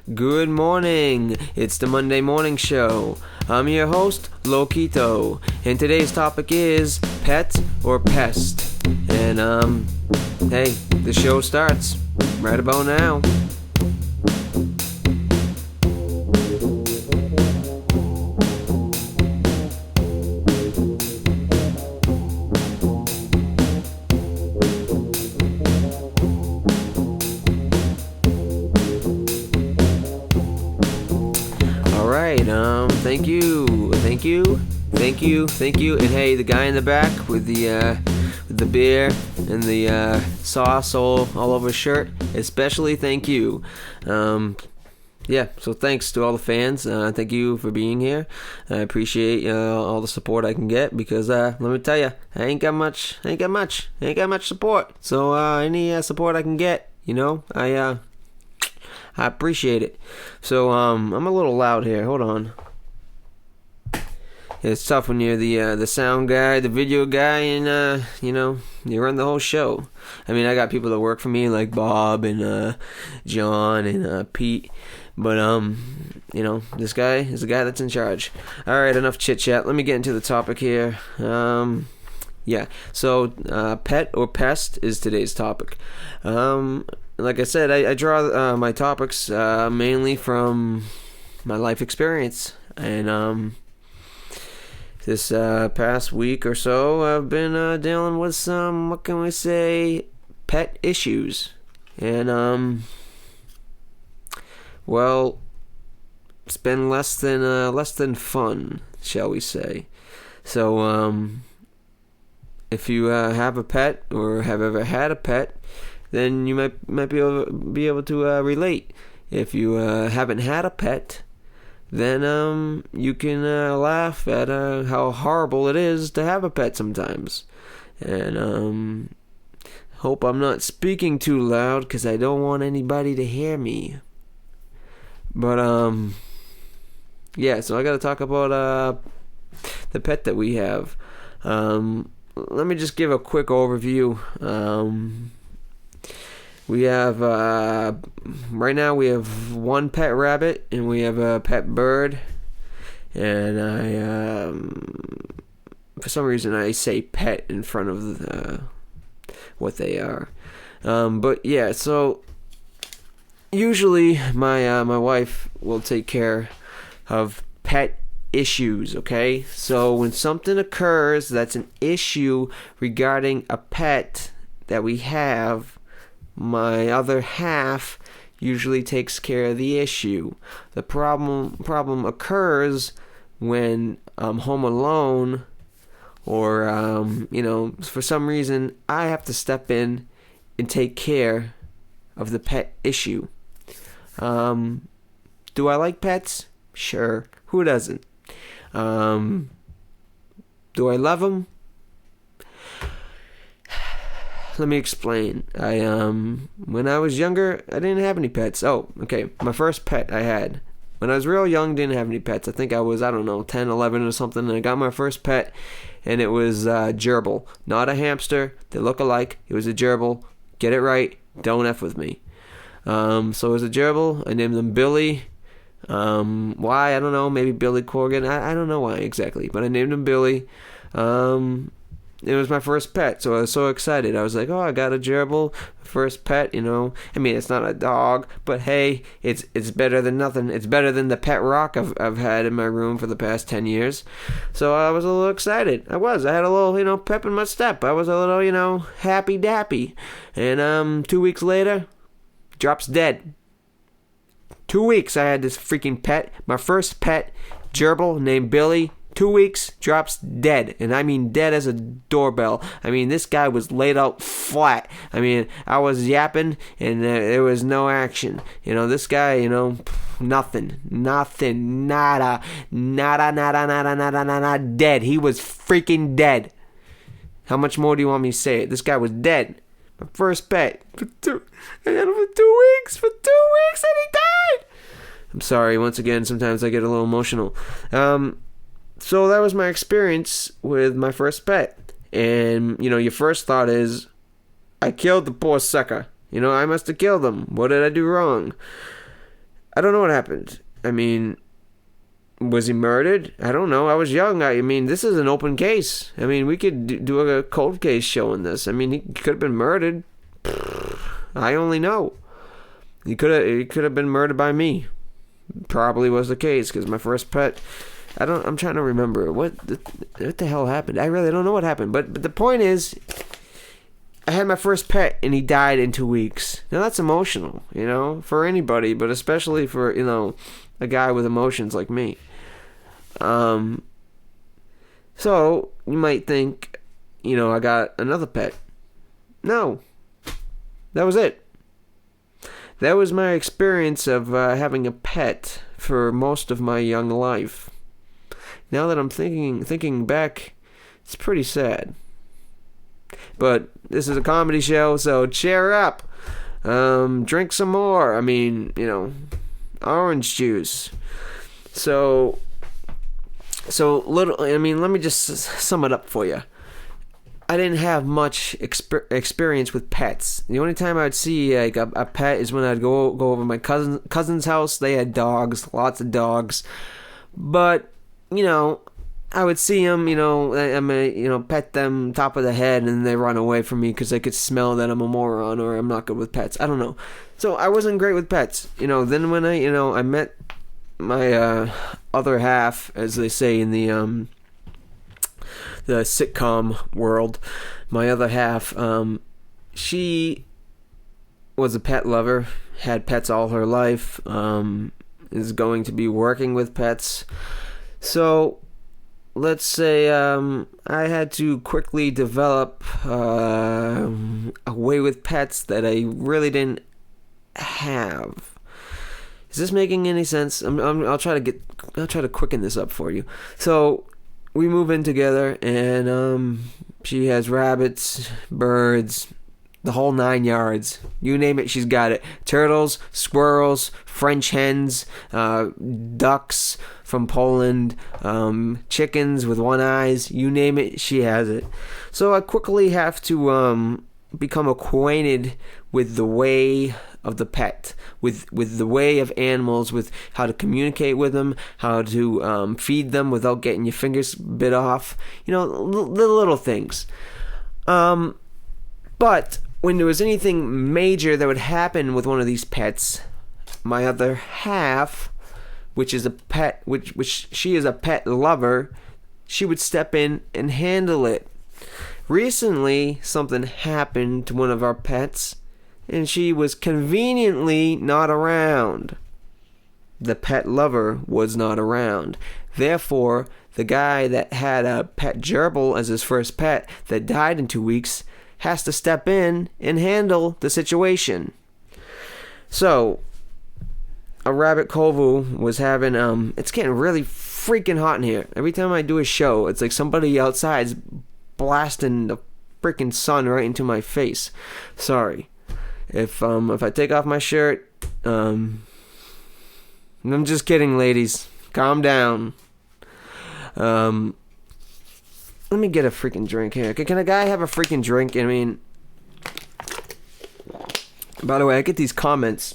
Good morning. It's the Monday morning show. I'm your host, Loquito, and today's topic is pet or pest. And hey, the show starts right about now. Thank you. And hey, the guy in the back with the beer and the sauce all over his shirt, especially thank you. So thanks to all the fans. Thank you for being here. I appreciate all the support I can get because let me tell you, I ain't got much support. So any support I can get, I appreciate it. So I'm a little loud here. Hold on. It's tough when you're the sound guy, the video guy, and you run the whole show. I mean, I got people that work for me like Bob and John and Pete, but this guy is the guy that's in charge. All right, enough chit chat. Let me get into the topic here. So pet or pest is today's topic. Like I said, I draw my topics mainly from my life experience, and this past week or so, I've been dealing with some, what can we say, pet issues. And, it's been less than fun, shall we say. So, if you have a pet or have ever had a pet, then you might be able to relate. If you haven't had a pet, then you can laugh at how horrible it is to have a pet sometimes. And hope I'm not speaking too loud because I don't want anybody to hear me. But so I got to talk about the pet that we have. Let me just give a quick overview. We have, right now we have one pet rabbit and we have a pet bird. And for some reason I say pet in front of what they are. So usually my wife will take care of pet issues, okay? So when something occurs that's an issue regarding a pet that we have, my other half usually takes care of the issue. The problem occurs when I'm home alone or, for some reason I have to step in and take care of the pet issue. Do I like pets? Sure. Who doesn't? Do I love them? Let me explain. When I was younger, I didn't have any pets. Oh, okay. My first pet I had. When I was real young, didn't have any pets. I think I was, 10, 11 or something, and I got my first pet, and it was a gerbil. Not a hamster. They look alike. It was a gerbil. Get it right. Don't F with me. So it was a gerbil. I named him Billy. Why? I don't know. Maybe Billy Corgan. I don't know why exactly, but I named him Billy. It was my first pet, so I was so excited. I was like, oh, I got a gerbil, first pet, I mean, it's not a dog, but hey, it's better than nothing. It's better than the pet rock I've had in my room for the past 10 years. So I was a little excited. I had a little, pep in my step. I was a little, happy dappy. And 2 weeks later, drops dead. 2 weeks I had this freaking pet, my first pet, gerbil named Billy. 2 weeks, drops dead. And I mean dead as a doorbell. I mean, this guy was laid out flat. I mean, I was yapping and there was no action. This guy, nothing, nada, dead. He was freaking dead. How much more do you want me to say it? This guy was dead. My first pet. I had him for 2 weeks. For 2 weeks and he died. I'm sorry, once again, sometimes I get a little emotional. So that was my experience with my first pet. And, your first thought is, I killed the poor sucker. I must have killed him. What did I do wrong? I don't know what happened. I mean, was he murdered? I don't know. I was young. I mean, this is an open case. I mean, we could do a cold case showing this. I mean, he could have been murdered. I only know. He could have been murdered by me. Probably was the case, because my first pet, I'm trying to remember what the hell happened. I really don't know what happened, but the point is, I had my first pet and he died in 2 weeks. Now that's emotional, for anybody, but especially for, a guy with emotions like me. So you might think, I got another pet. No, that was it. That was my experience of having a pet for most of my young life. Now that I'm thinking back, it's pretty sad. But this is a comedy show, so cheer up. Drink some more. I mean, orange juice. So little. I mean, let me just sum it up for you. I didn't have much experience with pets. The only time I'd see like a pet is when I'd go over my cousin's house. They had dogs, lots of dogs. But I would see them. Pet them top of the head, and they run away from me because they could smell that I'm a moron or I'm not good with pets. I don't know. So I wasn't great with pets. Then when I met my other half, as they say in the sitcom world, my other half, she was a pet lover, had pets all her life, is going to be working with pets. So let's say I had to quickly develop a way with pets that I really didn't have. Is this making any sense? I'll try to quicken this up for you. So we move in together, and she has rabbits, birds, the whole 9 yards. You name it, she's got it. Turtles, squirrels, French hens, ducks from Poland, chickens with one eyes. You name it, she has it. So I quickly have to become acquainted with the way of the pet, with the way of animals, with how to communicate with them, how to feed them without getting your fingers bit off, the little things. But when there was anything major that would happen with one of these pets, my other half, which is a pet, which she is a pet lover, she would step in and handle it. Recently, something happened to one of our pets, and she was conveniently not around. The pet lover was not around. Therefore, the guy that had a pet gerbil as his first pet that died in 2 weeks has to step in and handle the situation. So, a rabbit Kovu was having, it's getting really freaking hot in here. Every time I do a show, it's like somebody outside's blasting the freaking sun right into my face. Sorry. If I take off my shirt, I'm just kidding, ladies. Calm down. Let me get a freaking drink here. Can a guy have a freaking drink? I mean, by the way, I get these comments,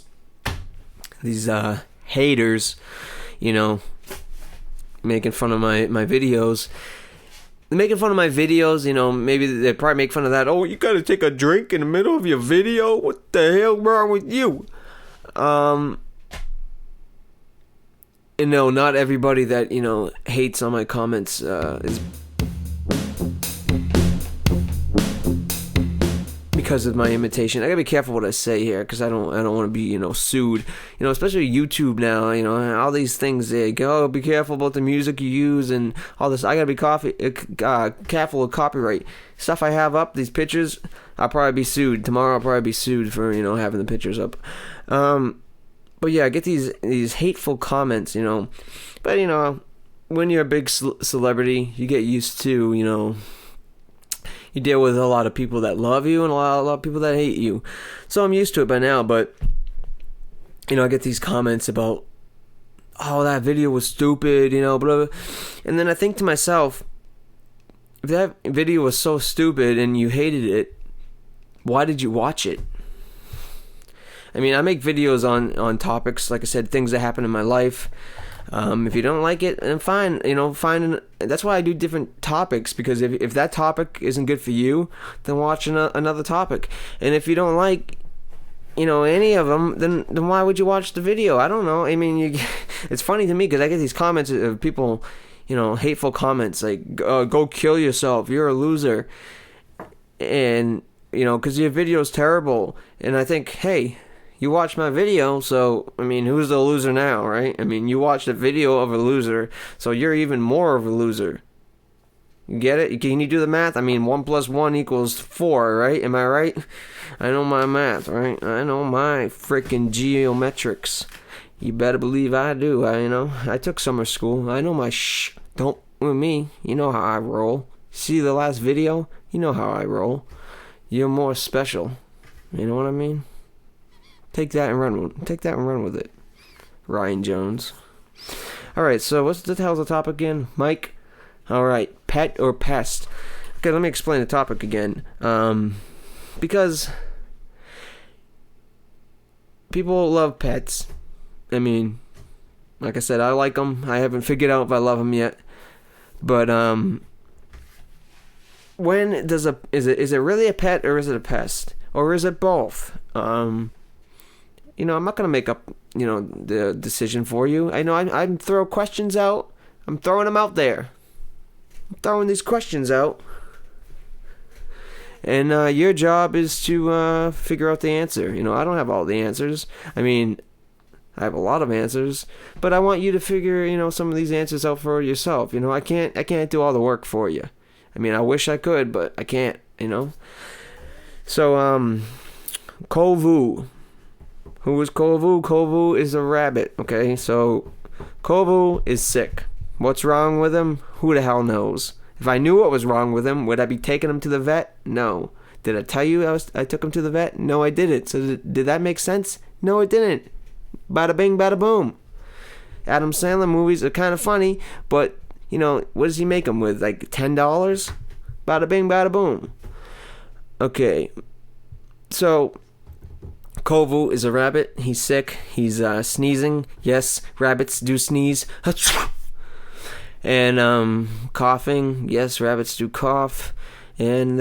these haters, making fun of my videos. They're making fun of my videos, maybe they probably make fun of that. Oh, you gotta take a drink in the middle of your video? What the hell wrong with you? Not everybody that, hates on my comments is because of my imitation. I gotta be careful what I say here, because I don't want to be, sued. Especially YouTube now. All these things. They go, oh, be careful about the music you use and all this. I gotta be careful of copyright stuff I have up. These pictures, I'll probably be sued tomorrow. I'll probably be sued for having the pictures up. But yeah, I get these hateful comments. But when you're a big celebrity, you get used to you deal with a lot of people that love you and a lot of people that hate you. So I'm used to it by now, but, I get these comments about, oh, that video was stupid, blah, blah. And then I think to myself, if that video was so stupid and you hated it, why did you watch it? I mean, I make videos on topics, like I said, things that happen in my life. If you don't like it, then fine. That's why I do different topics, because if that topic isn't good for you, then watch another topic. And if you don't like, any of them, then why would you watch the video? I don't know. I mean, it's funny to me because I get these comments of people, hateful comments like, go kill yourself, you're a loser. And, because your video's terrible. And I think, hey, you watched my video, so, I mean, who's the loser now, right? I mean, you watched a video of a loser, so you're even more of a loser. You get it? Can you do the math? I mean, 1 + 1 = 4, right? Am I right? I know my math, right? I know my freaking geometrics. You better believe I do. I took summer school. I know my don't with me. You know how I roll. See the last video? You know how I roll. You're more special. You know what I mean? Take that and run with it. Ryan Jones. Alright, so what the hell's the topic again? Mike? Alright, pet or pest? Okay, let me explain the topic again. Because people love pets. I mean, like I said, I like them. I haven't figured out if I love them yet. But, when is it really a pet or is it a pest? Or is it both? I'm not going to make up, the decision for you. I know I'm throwing questions out. I'm throwing them out there. I'm throwing these questions out. And your job is to figure out the answer. I don't have all the answers. I mean, I have a lot of answers. But I want you to figure, some of these answers out for yourself. I can't do all the work for you. I mean, I wish I could, but I can't, So, Kovu. Who is Kovu? Kovu is a rabbit, okay? So, Kovu is sick. What's wrong with him? Who the hell knows? If I knew what was wrong with him, would I be taking him to the vet? No. Did I tell you I took him to the vet? No, I didn't. So, did that make sense? No, it didn't. Bada bing, bada boom. Adam Sandler movies are kind of funny, but, what does he make them with? Like $10? Bada bing, bada boom. Okay. So, Kovu is a rabbit. He's sick. He's sneezing. Yes, rabbits do sneeze. And coughing. Yes, rabbits do cough. And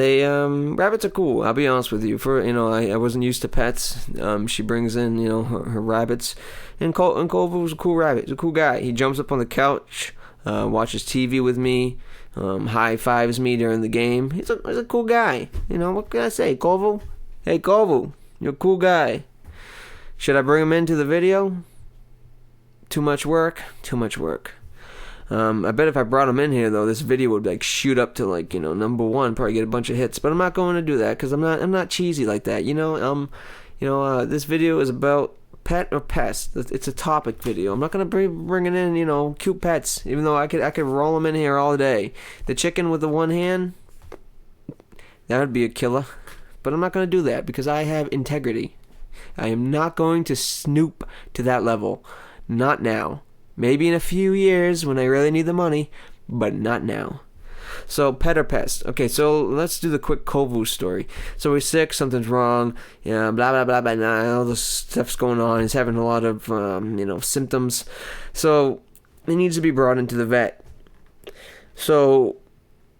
rabbits are cool. I'll be honest with you. I wasn't used to pets. She brings in, her rabbits. And Kovu's a cool rabbit. He's a cool guy. He jumps up on the couch, watches TV with me, high fives me during the game. He's a cool guy. What can I say, Kovu? Hey, Kovu. You're a cool guy. Should I bring him into the video? Too much work? Too much work. I bet if I brought him in here, though, this video would shoot up to number 1, probably get a bunch of hits. But I'm not going to do that because I'm not cheesy like that. This video is about pet or pest. It's a topic video. I'm not going to be bringing in cute pets, even though I could roll them in here all day. The chicken with the one hand, that would be a killer. But I'm not going to do that because I have integrity. I am not going to snoop to that level. Not now. Maybe in a few years when I really need the money, but not now. So, pet or pest. Okay, so let's do the quick Kovu story. So he's sick, something's wrong, blah, blah, blah, blah, blah, all this stuff's going on. He's having a lot of, symptoms. So, he needs to be brought into the vet. So,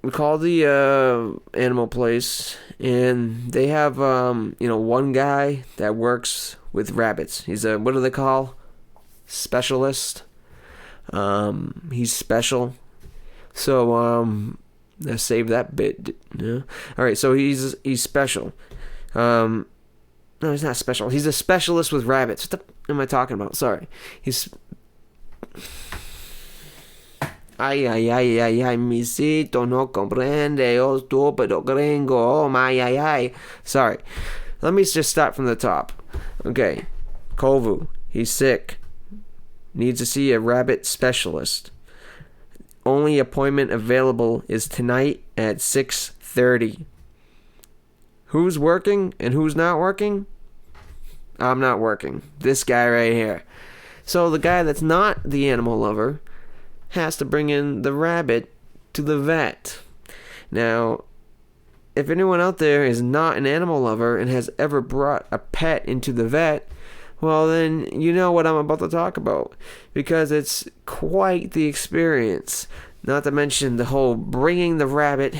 we call the animal place, and they have, one guy that works with rabbits. He's a, what do they call? Specialist. He's special. So, let's save that bit. Yeah. All right, so he's special. No, he's not special. He's a specialist with rabbits. What the am I talking about? Sorry. He's... Ay, misito, no comprende, oh, estúpido gringo, oh, my. Sorry. Let me just start from the top. Okay. Kovu. He's sick. Needs to see a rabbit specialist. Only appointment available is tonight at 6:30. Who's working and who's not working? I'm not working. This guy right here. So the guy that's not the animal lover has to bring in the rabbit to the vet. Now, if anyone out there is not an animal lover and has ever brought a pet into the vet, well, then you know what I'm about to talk about, because it's quite the experience. Not to mention the whole bringing the rabbit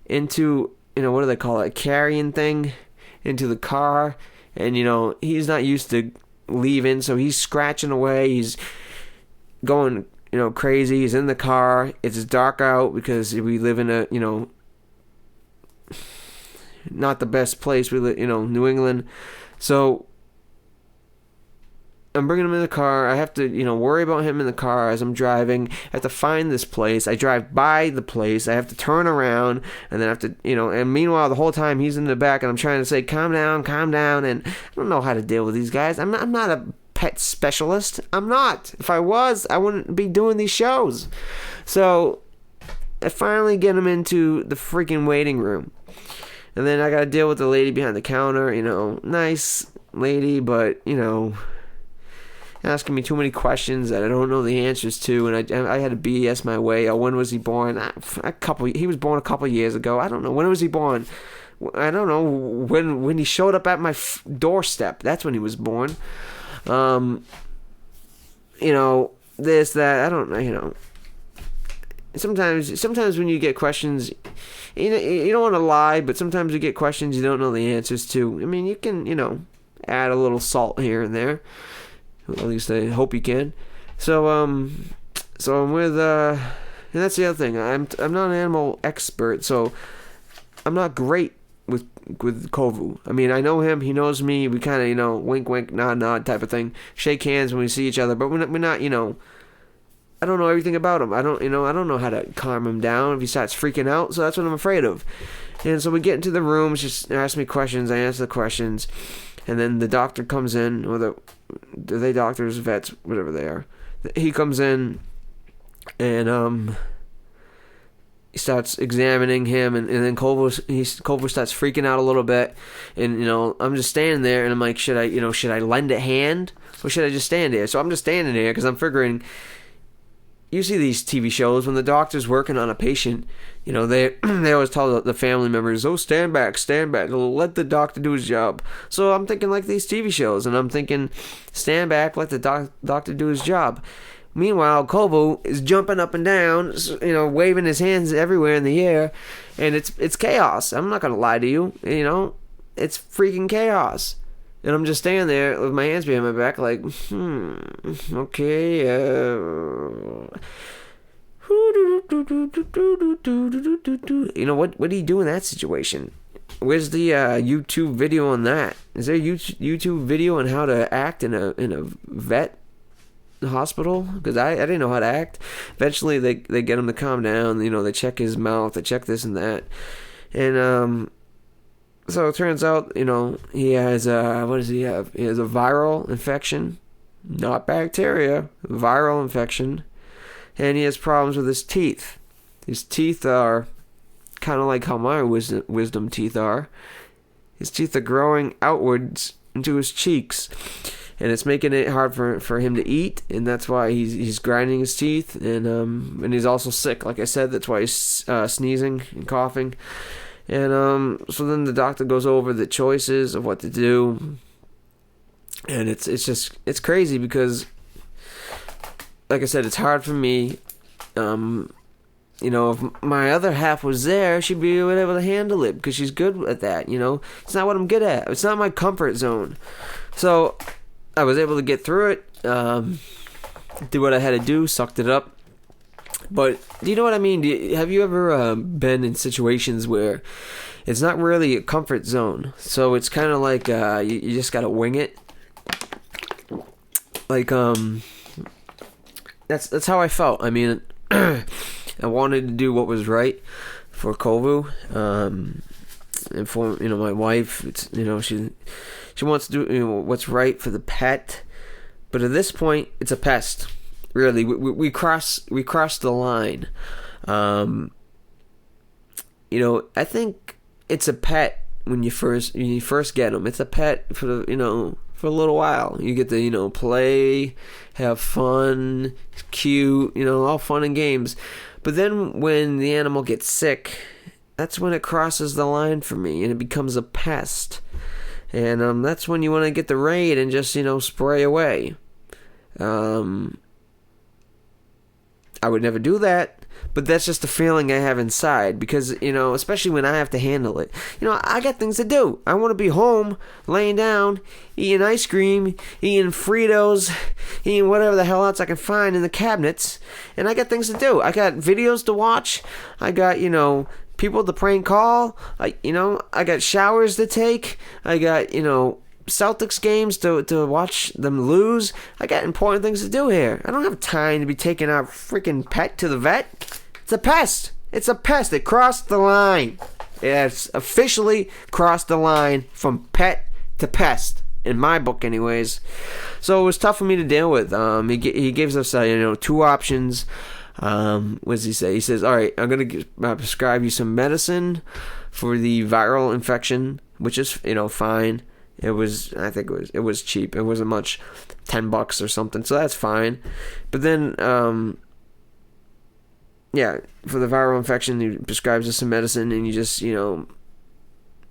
into, what do they call it, carrying thing into the car. And, he's not used to leaving, so he's scratching away. He's going, crazy. He's in the car. It's dark out because we live in a, not the best place. We live, New England. So I'm bringing him in the car. I have to, worry about him in the car as I'm driving. I have to find this place. I drive by the place. I have to turn around, and then I have to, and meanwhile, the whole time he's in the back, and I'm trying to say, calm down, and I don't know how to deal with these guys. I'm not a pet specialist. I'm not. If I was, I wouldn't be doing these shows. So I finally get him into the freaking waiting room. And then I got to deal with the lady behind the counter, nice lady, but, asking me too many questions that I don't know the answers to, and I had to BS my way. Oh, when was he born? He was born a couple years ago. I don't know. When was he born? I don't know. When he showed up at my doorstep, that's when he was born. This, that, I don't know, Sometimes when you get questions, you don't want to lie, but sometimes you get questions you don't know the answers to. I mean, you can, add a little salt here and there. At least I hope you can. So I'm with, and that's the other thing. I'm not an animal expert, so I'm not great with Kovu. I mean, I know him, he knows me. We kind of, wink, wink, nod, nod type of thing. Shake hands when we see each other, but we're not, I don't know everything about him. I don't know how to calm him down if he starts freaking out. So that's what I'm afraid of. And so we get into the room, just ask me questions. I answer the questions, and then the doctor comes in, or they doctors, vets, whatever they are. He comes in, and he starts examining him, and then Kovu starts freaking out a little bit, and I'm just standing there, and I'm like, should I lend a hand, or should I just stand there? So I'm just standing there because I'm figuring. You see these TV shows when the doctor's working on a patient, they always tell the family members, oh, stand back, let the doctor do his job. So I'm thinking like these TV shows, and I'm thinking, stand back, let the doctor do his job. Meanwhile, Kovu is jumping up and down, waving his hands everywhere in the air, and it's chaos. I'm not going to lie to you, it's freaking chaos. And I'm just standing there with my hands behind my back like, okay, what do you do in that situation? Where's the YouTube video on that? Is there a YouTube video on how to act in a vet hospital? Because I didn't know how to act. Eventually they get him to calm down, they check his mouth, they check this and that. And so it turns out, he has what does he have? He has a viral infection, not bacteria, viral infection, and he has problems with his teeth. His teeth are kind of like how my wisdom teeth are. His teeth are growing outwards into his cheeks, and it's making it hard for him to eat, and that's why he's grinding his teeth, and he's also sick. Like I said, that's why he's sneezing and coughing. And so then the doctor goes over the choices of what to do, and it's crazy because, like I said, it's hard for me. If my other half was there, she'd be able to handle it because she's good at that. It's not what I'm good at. It's not my comfort zone. So I was able to get through it, do what I had to do, sucked it up. But do you know what I mean? Have you ever been in situations where it's not really a comfort zone? So it's kind of like you just gotta wing it. Like that's how I felt. I mean, I wanted to do what was right for Kovu, and for my wife. It's she wants to do what's right for the pet, but at this point, it's a pest. Really, we crossed the line. I think it's a pet when you first get them. It's a pet for for a little while. You get to play, have fun, it's cute, all fun and games. But then when the animal gets sick, that's when it crosses the line for me and it becomes a pest. And that's when you want to get the raid and just, spray away. I would never do that, but that's just the feeling I have inside because, especially when I have to handle it. I got things to do. I want to be home, laying down, eating ice cream, eating Fritos, eating whatever the hell else I can find in the cabinets, and I got things to do. I got videos to watch. I got, people to prank call. I got showers to take. I got, Celtics games to watch them lose. I got important things to do here. I don't have time to be taking our freaking pet to the vet. It's a pest. It's a pest. It crossed the line. It's officially crossed the line from pet to pest. In my book, anyways. So it was tough for me to deal with. He gives us, two options. What does he say? He says, all right, I'm going to prescribe you some medicine for the viral infection, which is, fine. It was cheap. It wasn't much, $10 or something. So that's fine. But then, for the viral infection, he prescribes us some medicine, and you just, you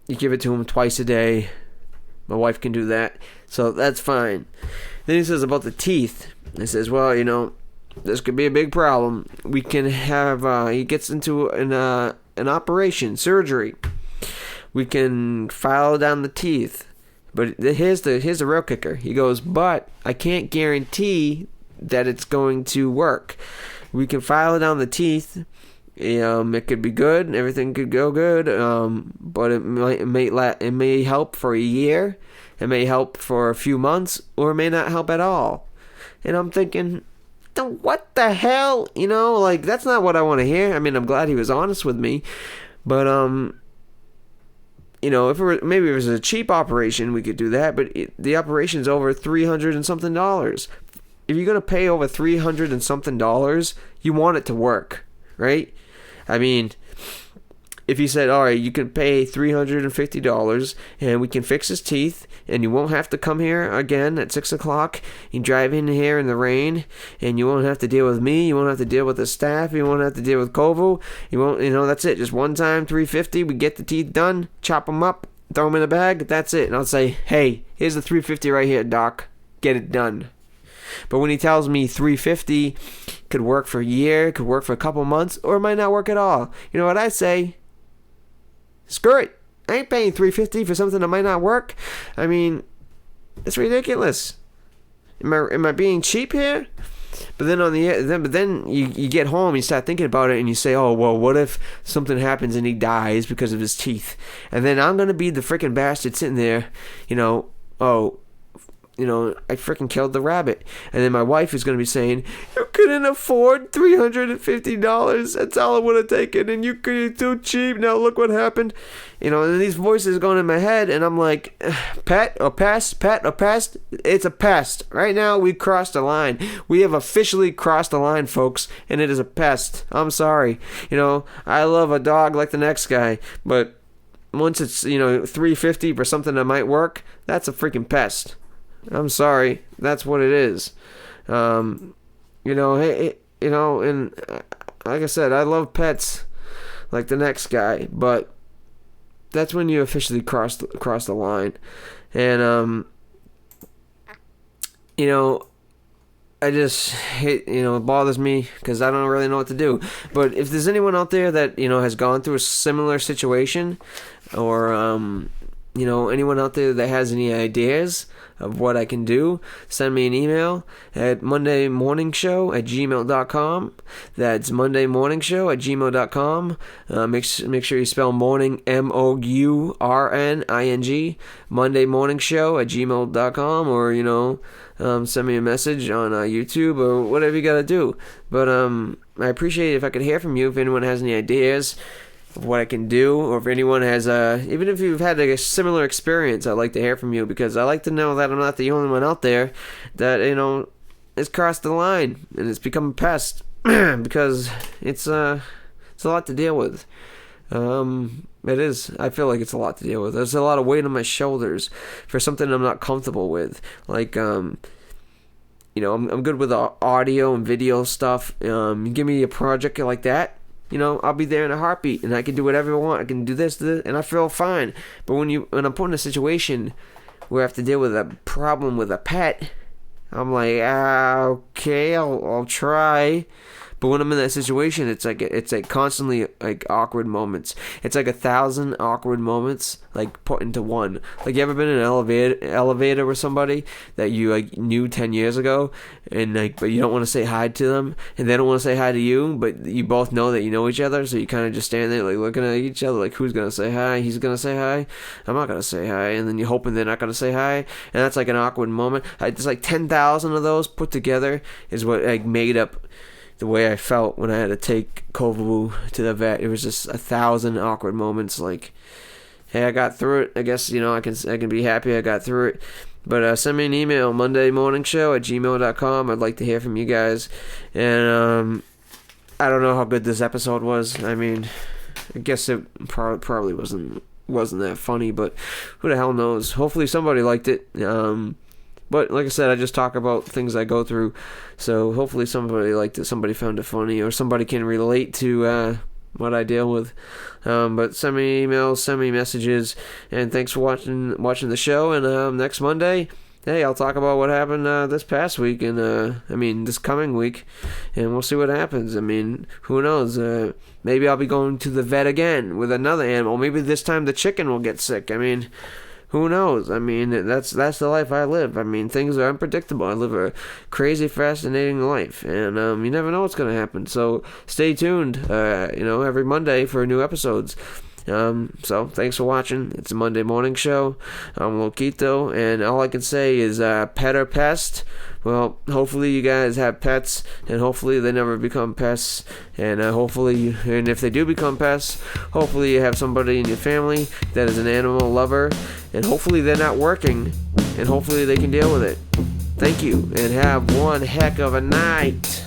give it to him twice a day. My wife can do that. So that's fine. Then he says about the teeth. He says, well, this could be a big problem. We can have, he gets into an operation, surgery. We can file down the teeth. But here's the real kicker. He goes, but I can't guarantee that it's going to work. We can file it down the teeth. It could be good. Everything could go good. But it may help for a year. It may help for a few months, or it may not help at all. And I'm thinking, what the hell? That's not what I want to hear. I mean, I'm glad he was honest with me, but if maybe it was a cheap operation, we could do that. But the operation's over $300 and something. If you're gonna pay over $300 and something, you want it to work, right? I mean, if you said, all right, you can pay $350 and we can fix his teeth, and you won't have to come here again at 6 o'clock and drive in here in the rain, and you won't have to deal with me, you won't have to deal with the staff, you won't have to deal with Kovu, you won't, that's it, just one time, $350, we get the teeth done, chop them up, throw them in a bag, that's it. And I'll say, hey, here's the $350 right here, doc, get it done. But when he tells me $350 could work for a year, could work for a couple months, or it might not work at all, you know what I say? Screw it. I ain't paying $350 for something that might not work. I mean, it's ridiculous. Am I being cheap here? But then you get home, you start thinking about it, and you say, oh, well, what if something happens and he dies because of his teeth? And then I'm gonna be the freaking bastard sitting there, I freaking killed the rabbit. And then my wife is going to be saying, you couldn't afford $350. That's all I would have taken. And you're too cheap. Now look what happened. And these voices going in my head. And I'm like, pet or pest? It's a pest. Right now, we crossed the line. We have officially crossed the line, folks. And it is a pest. I'm sorry. I love a dog like the next guy. But once it's, $350 for something that might work, that's a freaking pest. I'm sorry, that's what it is. And like I said, I love pets like the next guy, but that's when you officially cross the line. And I just hate, it bothers me because I don't really know what to do. But if there's anyone out there that has gone through a similar situation, or anyone out there that has any ideas of what I can do, send me an email at mondaymorningshow@gmail.com. That's mondaymorningshow@gmail.com. Make sure you spell morning MOURNING, mondaymorningshow@gmail.com, or send me a message on YouTube or whatever you gotta do. But I appreciate it if I could hear from you, if anyone has any ideas of what I can do, or if anyone has even if you've had a similar experience, I'd like to hear from you, because I like to know that I'm not the only one out there that has crossed the line and it's become a pest. Because it's a lot to deal with. It is. I feel like it's a lot to deal with. There's a lot of weight on my shoulders for something I'm not comfortable with. Like I'm good with audio and video stuff. You give me a project like that, I'll be there in a heartbeat, and I can do whatever I want. I can do this, and I feel fine. But when I'm put in a situation where I have to deal with a problem with a pet, I'm like, okay, I'll try. But when I'm in that situation, it's like constantly like awkward moments. It's like 1,000 awkward moments like put into one. Like, you ever been in an elevator with somebody that you like knew 10 years ago, and but you don't want to say hi to them, and they don't want to say hi to you, but you both know that you know each other, so you kind of just stand there like looking at each other like, who's gonna say hi? He's gonna say hi. I'm not gonna say hi, and then you're hoping they're not gonna say hi, and that's like an awkward moment. It's like 10,000 of those put together is what like made up the way I felt when I had to take Kovabu to the vet. It was just 1,000 awkward moments. Like, hey, I got through it. I guess I can be happy I got through it. But send me an email, mondaymorningshow@gmail.com. I'd like to hear from you guys. And I don't know how good this episode was. I mean, I guess it probably wasn't that funny, but who the hell knows? Hopefully somebody liked it. But like I said, I just talk about things I go through. So hopefully somebody liked it, somebody found it funny, or somebody can relate to what I deal with. But send me emails, send me messages, and thanks for watching the show. And next Monday, hey, I'll talk about what happened this past week, and this coming week, and we'll see what happens. I mean, who knows? Maybe I'll be going to the vet again with another animal. Maybe this time the chicken will get sick. I mean, who knows? I mean, that's the life I live. I mean, things are unpredictable. I live a crazy, fascinating life, and you never know what's going to happen. So stay tuned, every Monday for new episodes. So thanks for watching. It's a Monday morning show. I'm Loquito, and all I can say is pet or pest. Well, hopefully you guys have pets, and hopefully they never become pests, and and if they do become pests, hopefully you have somebody in your family that is an animal lover, and hopefully they're not working, and hopefully they can deal with it. Thank you, and have one heck of a night.